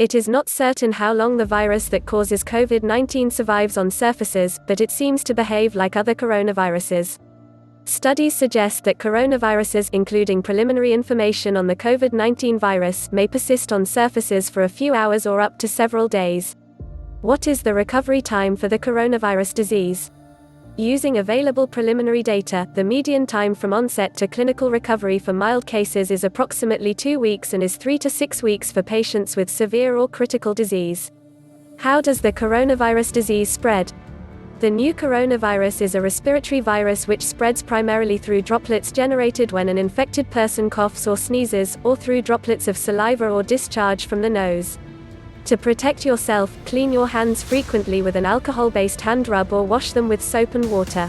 It is not certain how long the virus that causes COVID-19 survives on surfaces, but it seems to behave like other coronaviruses. Studies suggest that coronaviruses, including preliminary information on the COVID-19 virus, may persist on surfaces for a few hours or up to several days. What is the recovery time for the coronavirus disease? Using available preliminary data, the median time from onset to clinical recovery for mild cases is approximately 2 weeks and is 3 to 6 weeks for patients with severe or critical disease. How does the coronavirus disease spread? The new coronavirus is a respiratory virus which spreads primarily through droplets generated when an infected person coughs or sneezes, or through droplets of saliva or discharge from the nose. To protect yourself, clean your hands frequently with an alcohol-based hand rub or wash them with soap and water.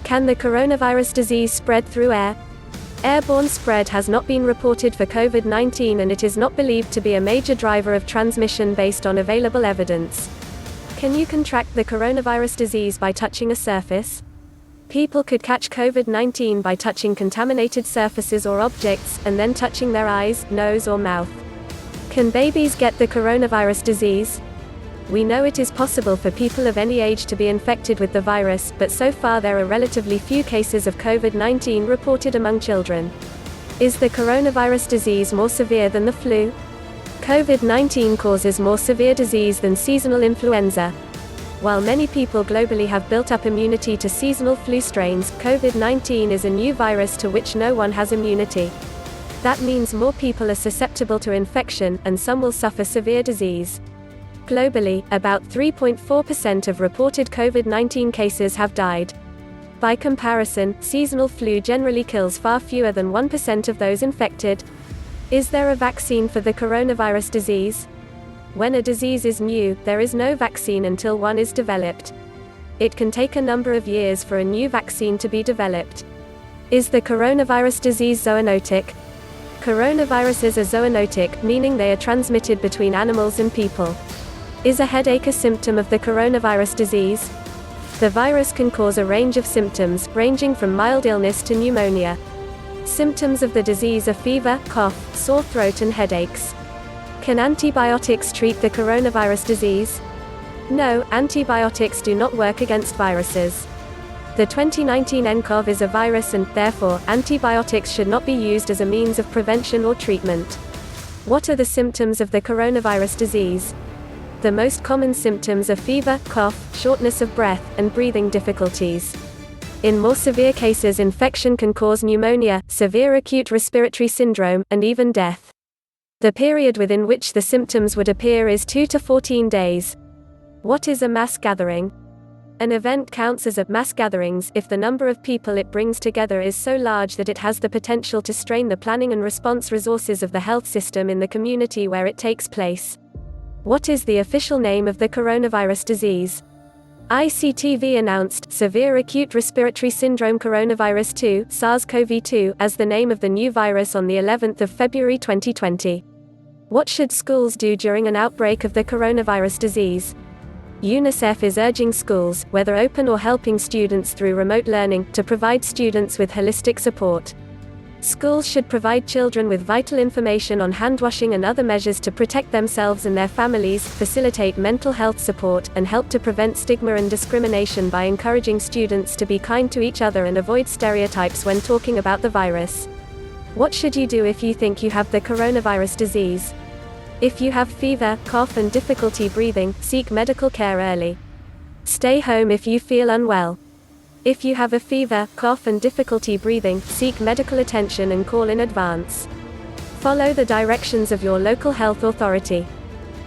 Can the coronavirus disease spread through air? Airborne spread has not been reported for COVID-19 and it is not believed to be a major driver of transmission based on available evidence. Can you contract the coronavirus disease by touching a surface? People could catch COVID-19 by touching contaminated surfaces or objects, and then touching their eyes, nose or mouth. Can babies get the coronavirus disease? We know it is possible for people of any age to be infected with the virus, but so far there are relatively few cases of COVID-19 reported among children. Is the coronavirus disease more severe than the flu? COVID-19 causes more severe disease than seasonal influenza. While many people globally have built up immunity to seasonal flu strains, COVID-19 is a new virus to which no one has immunity. That means more people are susceptible to infection, and some will suffer severe disease. Globally, about 3.4% of reported COVID-19 cases have died. By comparison, seasonal flu generally kills far fewer than 1% of those infected. Is there a vaccine for the coronavirus disease? When a disease is new, there is no vaccine until one is developed. It can take a number of years for a new vaccine to be developed. Is the coronavirus disease zoonotic? Coronaviruses are zoonotic, meaning they are transmitted between animals and people. Is a headache a symptom of the coronavirus disease? The virus can cause a range of symptoms, ranging from mild illness to pneumonia. Symptoms of the disease are fever, cough, sore throat and headaches. Can antibiotics treat the coronavirus disease? No, antibiotics do not work against viruses. The 2019 nCoV is a virus and, therefore, antibiotics should not be used as a means of prevention or treatment. What are the symptoms of the coronavirus disease? The most common symptoms are fever, cough, shortness of breath, and breathing difficulties. In more severe cases, infection can cause pneumonia, severe acute respiratory syndrome, and even death. The period within which the symptoms would appear is 2 to 14 days. What is a mass gathering? An event counts as a mass gatherings if the number of people it brings together is so large that it has the potential to strain the planning and response resources of the health system in the community where it takes place. What is the official name of the coronavirus disease? ICTV announced Severe Acute Respiratory Syndrome Coronavirus 2, SARS-CoV-2, as the name of the new virus on the 11th of February 2020. What should schools do during an outbreak of the coronavirus disease? UNICEF is urging schools, whether open or helping students through remote learning, to provide students with holistic support. Schools should provide children with vital information on hand washing and other measures to protect themselves and their families, facilitate mental health support, and help to prevent stigma and discrimination by encouraging students to be kind to each other and avoid stereotypes when talking about the virus. What should you do if you think you have the coronavirus disease? If you have fever, cough and difficulty breathing, seek medical care early. Stay home if you feel unwell. If you have a fever, cough and difficulty breathing, seek medical attention and call in advance. Follow the directions of your local health authority.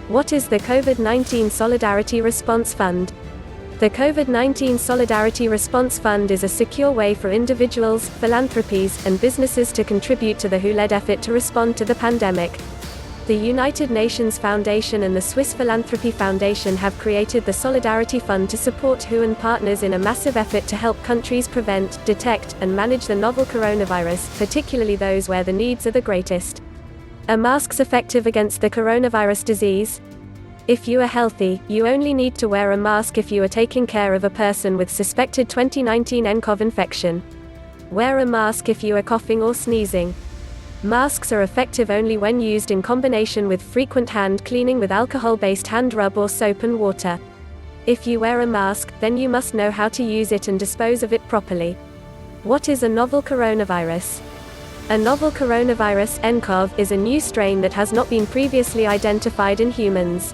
What is the COVID-19 Solidarity Response Fund? The COVID-19 Solidarity Response Fund is a secure way for individuals, philanthropies, and businesses to contribute to the WHO-led effort to respond to the pandemic. The United Nations Foundation and the Swiss Philanthropy Foundation have created the Solidarity Fund to support WHO and partners in a massive effort to help countries prevent, detect, and manage the novel coronavirus, particularly those where the needs are the greatest. Are masks effective against the coronavirus disease? If you are healthy, you only need to wear a mask if you are taking care of a person with suspected 2019 nCoV infection. Wear a mask if you are coughing or sneezing. Masks are effective only when used in combination with frequent hand cleaning with alcohol-based hand rub or soap and water. If you wear a mask, then you must know how to use it and dispose of it properly. What is a novel coronavirus? A novel coronavirus, nCoV, is a new strain that has not been previously identified in humans.